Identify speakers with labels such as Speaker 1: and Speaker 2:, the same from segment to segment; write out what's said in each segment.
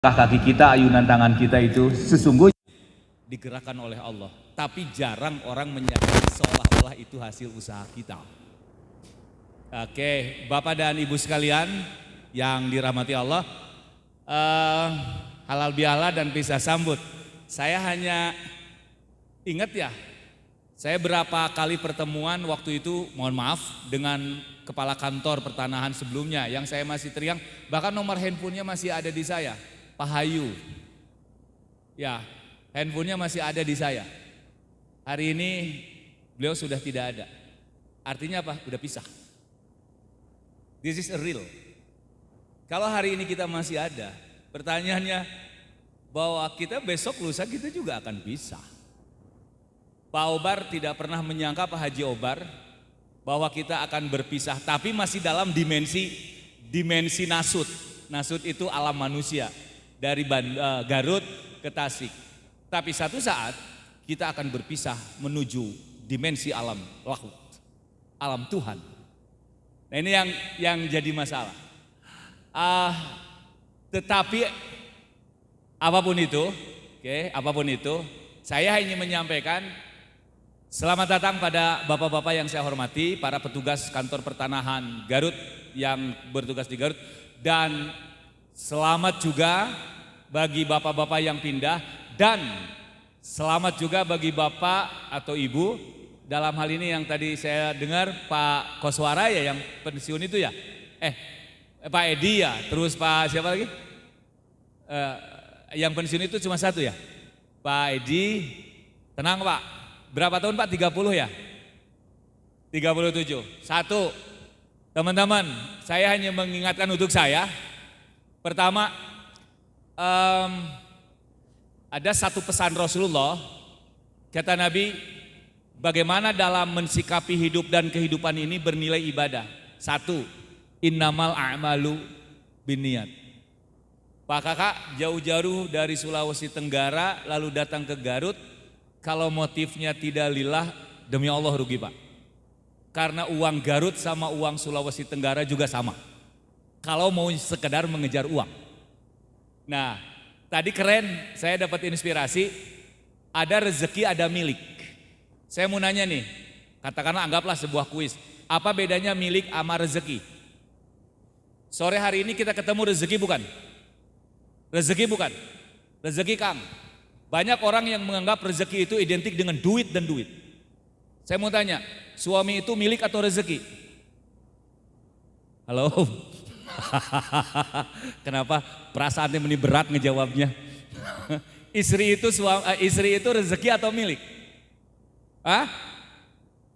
Speaker 1: Kaki kita, ayunan tangan kita itu sesungguhnya digerakkan oleh Allah. Tapi jarang orang menyadari seolah-olah itu hasil usaha kita. Oke, Bapak dan Ibu sekalian yang dirahmati Allah, halal bihalal dan pisah sambut. Saya hanya ingat ya, saya berapa kali pertemuan waktu itu, mohon maaf, dengan kepala kantor pertanahan sebelumnya yang saya masih teriak, bahkan nomor handphonenya masih ada di saya. Pak Hayu, ya handphonenya masih ada di saya. Hari ini beliau sudah tidak ada. Artinya apa? Udah pisah. This is a real. Kalau hari ini kita masih ada, pertanyaannya bahwa kita besok lusa kita juga akan pisah. Pak Obar tidak pernah menyangka, Pak Haji Obar, bahwa kita akan berpisah, tapi masih dalam dimensi nasut. Nasut itu alam manusia. Dari Garut ke Tasik. Tapi satu saat kita akan berpisah menuju dimensi alam lahut, alam Tuhan. Nah ini yang jadi masalah. Tetapi apapun itu, apapun itu, saya ingin menyampaikan selamat datang pada bapak-bapak yang saya hormati, para petugas kantor pertanahan Garut yang bertugas di Garut, dan selamat juga bagi bapak-bapak yang pindah, dan selamat juga bagi bapak atau ibu dalam hal ini yang tadi saya dengar Pak Koswara ya yang pensiun itu ya, Pak Edi ya, terus Pak siapa lagi? Yang pensiun itu cuma satu ya, Pak Edi. Tenang Pak, berapa tahun Pak? 30 ya? 37. Satu, teman-teman, saya hanya mengingatkan untuk saya. Pertama, ada satu pesan Rasulullah, kata Nabi, bagaimana dalam mensikapi hidup dan kehidupan ini bernilai ibadah. Satu, innamal a'malu binniyat. Pak Kakak jauh-jauh dari Sulawesi Tenggara lalu datang ke Garut, kalau motifnya tidak lillah, demi Allah rugi Pak. Karena uang Garut sama uang Sulawesi Tenggara juga sama. Kalau mau sekedar mengejar uang. Nah, tadi keren, saya dapat inspirasi, ada rezeki, ada milik. Saya mau nanya nih, katakanlah anggaplah sebuah kuis, apa bedanya milik sama rezeki? Sore hari ini kita ketemu rezeki bukan? Rezeki bukan? Rezeki Kang. Banyak orang yang menganggap rezeki itu identik dengan duit dan duit. Saya mau tanya, suami itu milik atau rezeki? Halo? Kenapa perasaannya ini berat ngejawabnya? Istri itu rezeki atau milik?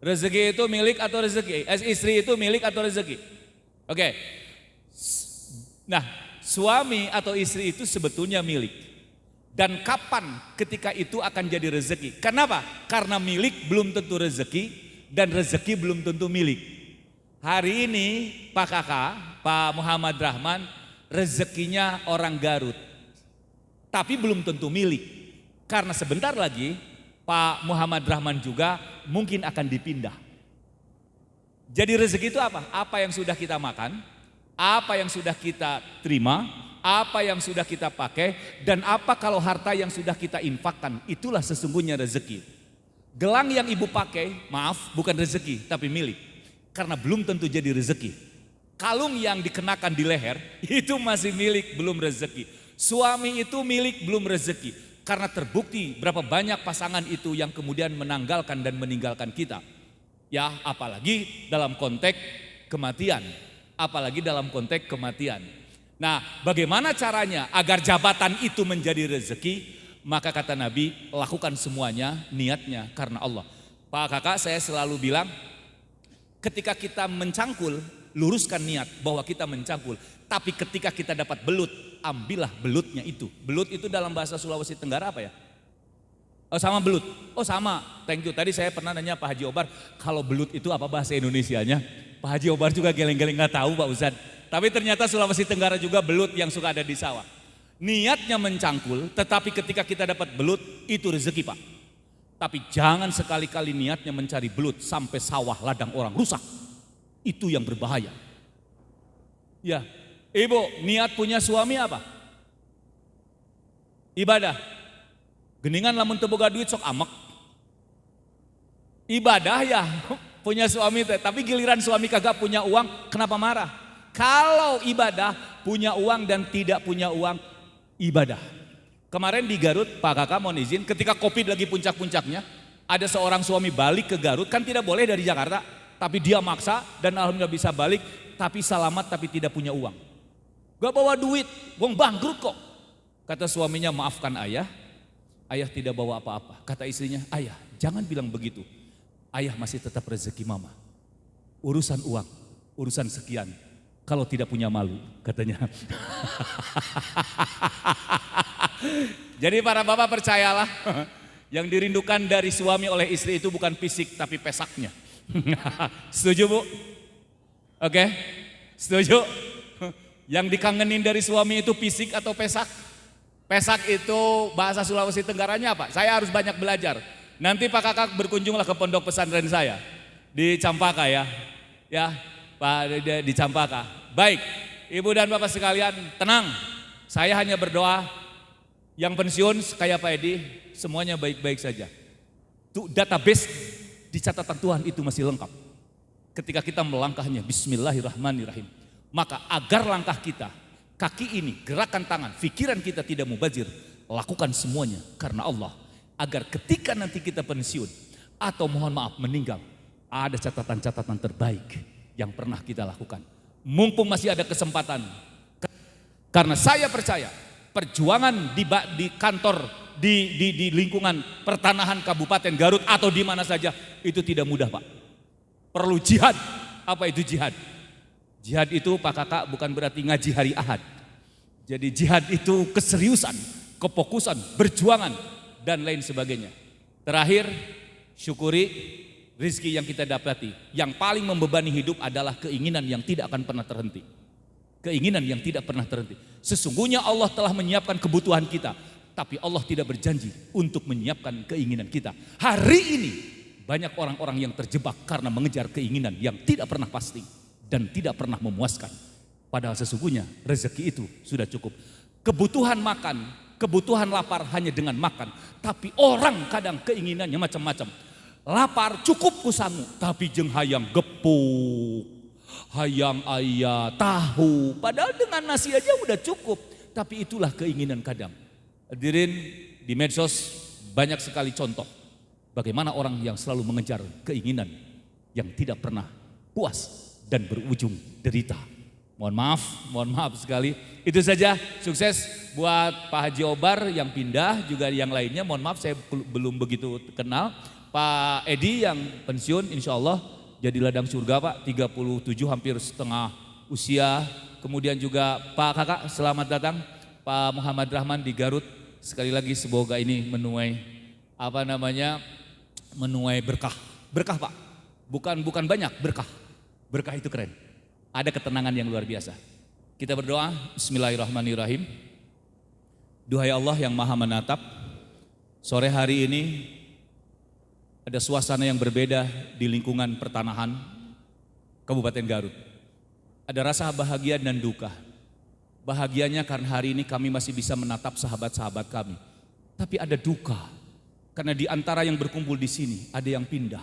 Speaker 1: Rezeki itu milik atau rezeki? Istri itu milik atau rezeki? Oke. Nah, suami atau istri itu sebetulnya milik. Dan kapan ketika itu akan jadi rezeki? Kenapa? Karena milik belum tentu rezeki dan rezeki belum tentu milik. Hari ini Pak Kakak, Pak Muhammad Rahman, rezekinya orang Garut. Tapi belum tentu milik. Karena sebentar lagi Pak Muhammad Rahman juga mungkin akan dipindah. Jadi rezeki itu apa? Apa yang sudah kita makan, apa yang sudah kita terima, apa yang sudah kita pakai, dan apa kalau harta yang sudah kita infakkan, itulah sesungguhnya rezeki. Gelang yang ibu pakai, maaf, bukan rezeki tapi milik. Karena belum tentu jadi rezeki. Kalung yang dikenakan di leher itu masih milik, belum rezeki. Suami itu milik, belum rezeki. Karena terbukti berapa banyak pasangan itu yang kemudian menanggalkan dan meninggalkan kita. Ya, apalagi dalam konteks kematian. Apalagi dalam konteks kematian. Nah, bagaimana caranya agar jabatan itu menjadi rezeki? Maka kata Nabi, lakukan semuanya niatnya karena Allah. Pak Kakak, saya selalu bilang, ketika kita mencangkul, luruskan niat bahwa kita mencangkul. Tapi ketika kita dapat belut, ambillah belutnya itu. Belut itu dalam bahasa Sulawesi Tenggara apa ya? Oh sama belut, oh sama, thank you. Tadi saya pernah nanya Pak Haji Obar, kalau belut itu apa bahasa Indonesianya? Pak Haji Obar juga geleng-geleng gak tahu Pak Ustadz. Tapi ternyata Sulawesi Tenggara juga belut yang suka ada di sawah. Niatnya mencangkul, tetapi ketika kita dapat belut, itu rezeki Pak. Tapi jangan sekali-kali niatnya mencari belut sampai sawah ladang orang rusak. Itu yang berbahaya. Ya, Ibu, niat punya suami apa? Ibadah. Geningan lamun teu boga duit sok amek. Ibadah ya punya suami tapi giliran suami kagak punya uang, kenapa marah? Kalau ibadah punya uang dan tidak punya uang, ibadah. Kemarin di Garut Pak Kakak mohon izin, ketika Covid lagi puncak-puncaknya, ada seorang suami balik ke Garut, kan tidak boleh dari Jakarta, tapi dia maksa dan alhamdulillah bisa balik, tapi selamat tapi tidak punya uang. Gak bawa duit, wong bangkrut kok. Kata suaminya, maafkan ayah tidak bawa apa-apa. Kata istrinya, ayah jangan bilang begitu. Ayah masih tetap rezeki mama. Urusan uang, urusan sekian. Kalau tidak punya malu, katanya. Jadi para bapak percayalah, yang dirindukan dari suami oleh istri itu bukan fisik tapi pesaknya. Setuju Bu? Oke, setuju? Yang dikangenin dari suami itu fisik atau pesak? Pesak itu bahasa Sulawesi Tenggaranya apa? Saya harus banyak belajar. Nanti Pak Kakak berkunjunglah ke pondok pesantren saya di Campaka ya. Ya, Pak di Campaka. Baik, Ibu dan Bapak sekalian, tenang. Saya hanya berdoa yang pensiun kayak Pak Edi semuanya baik-baik saja. Tuh database di catatan Tuhan itu masih lengkap. Ketika kita melangkahnya bismillahirrahmanirrahim. Maka agar langkah kita, kaki ini, gerakan tangan, pikiran kita tidak mubazir, lakukan semuanya karena Allah. Agar ketika nanti kita pensiun atau mohon maaf meninggal, ada catatan-catatan terbaik yang pernah kita lakukan. Mumpung masih ada kesempatan. Karena saya percaya perjuangan di kantor, di lingkungan pertanahan Kabupaten Garut atau di mana saja itu tidak mudah Pak. Perlu jihad. Apa itu jihad? Jihad itu Pak Kakak bukan berarti ngaji hari Ahad. Jadi jihad itu keseriusan, kefokusan, berjuangan dan lain sebagainya. Terakhir, syukuri rezeki yang kita dapati. Yang paling membebani hidup adalah keinginan yang tidak akan pernah terhenti. Keinginan yang tidak pernah terhenti. Sesungguhnya Allah telah menyiapkan kebutuhan kita, tapi Allah tidak berjanji untuk menyiapkan keinginan kita. Hari ini banyak orang-orang yang terjebak karena mengejar keinginan yang tidak pernah pasti dan tidak pernah memuaskan. Padahal sesungguhnya rezeki itu sudah cukup. Kebutuhan makan, kebutuhan lapar hanya dengan makan. Tapi orang kadang keinginannya macam-macam. Lapar cukup ku sangu, tapi jeung hayang gepuk, hayang ayah, tahu. Padahal dengan nasi aja udah cukup. Tapi itulah keinginan kadang. Hadirin, di medsos banyak sekali contoh. Bagaimana orang yang selalu mengejar keinginan yang tidak pernah puas dan berujung derita. Mohon maaf sekali. Itu saja, sukses buat Pak Haji Obar yang pindah, juga yang lainnya. Mohon maaf saya belum begitu kenal. Pak Edi yang pensiun insya Allah jadi ladang surga Pak, 37 hampir setengah usia. Kemudian juga Pak Kakak selamat datang, Pak Muhammad Rahman di Garut. Sekali lagi semoga ini menuai menuai berkah. Berkah Pak, bukan banyak berkah. Berkah itu keren. Ada ketenangan yang luar biasa. Kita berdoa, bismillahirrahmanirrahim. Duhai Allah yang maha menatap, sore hari ini ada suasana yang berbeda di lingkungan pertanahan Kabupaten Garut. Ada rasa bahagia dan duka. Bahagianya karena hari ini kami masih bisa menatap sahabat-sahabat kami. Tapi ada duka, karena di antara yang berkumpul di sini ada yang pindah.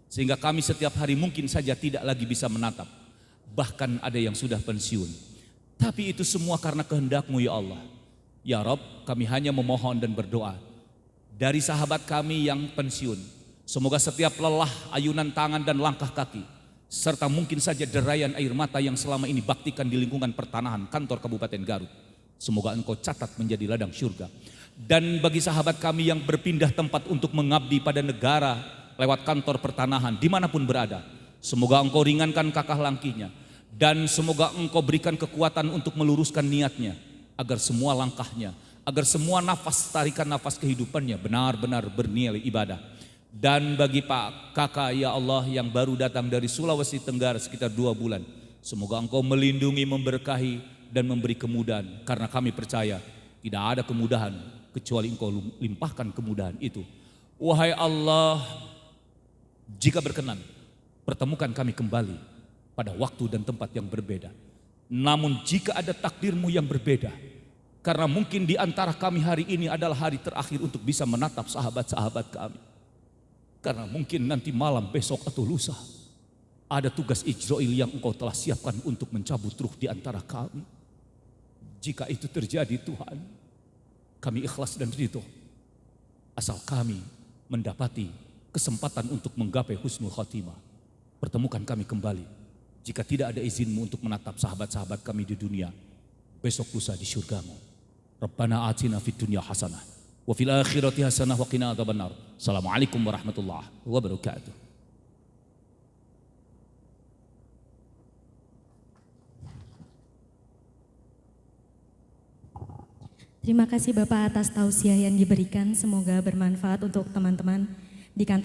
Speaker 1: Sehingga kami setiap hari mungkin saja tidak lagi bisa menatap. Bahkan ada yang sudah pensiun. Tapi itu semua karena kehendak-Mu ya Allah. Ya Rob, kami hanya memohon dan berdoa. Dari sahabat kami yang pensiun, semoga setiap lelah, ayunan tangan dan langkah kaki, serta mungkin saja derayan air mata yang selama ini baktikan di lingkungan pertanahan kantor Kabupaten Garut, semoga Engkau catat menjadi ladang syurga. Dan bagi sahabat kami yang berpindah tempat untuk mengabdi pada negara lewat kantor pertanahan dimanapun berada, semoga Engkau ringankan kakah langkihnya. Dan semoga Engkau berikan kekuatan untuk meluruskan niatnya, agar semua langkahnya, agar semua nafas, tarikan nafas kehidupannya benar-benar bernilai ibadah. Dan bagi Pak Kakak ya Allah yang baru datang dari Sulawesi Tenggara sekitar 2 bulan, semoga Engkau melindungi, memberkahi dan memberi kemudahan. Karena kami percaya tidak ada kemudahan kecuali Engkau limpahkan kemudahan itu. Wahai Allah, jika berkenan, pertemukan kami kembali pada waktu dan tempat yang berbeda. Namun jika ada takdir-Mu yang berbeda, Karena mungkin di antara kami hari ini adalah hari terakhir untuk bisa menatap sahabat-sahabat kami. Karena mungkin nanti malam, besok atau lusa ada tugas Ijrail yang Engkau telah siapkan untuk mencabut ruh di antara kami. Jika itu terjadi Tuhan, kami ikhlas dan ridho. Asal kami mendapati kesempatan untuk menggapai husnul khatimah. Pertemukan kami kembali. Jika tidak ada izin-Mu untuk menatap sahabat-sahabat kami di dunia, besok lusa di surga-Mu. Rabbana atina fid dunya hasanah wa fil akhirati hasanah wa qina adzabannar. Assalamualaikum warahmatullahi wabarakatuh.
Speaker 2: Terima kasih Bapak atas tausiah yang diberikan. Semoga bermanfaat untuk teman-teman di kantor.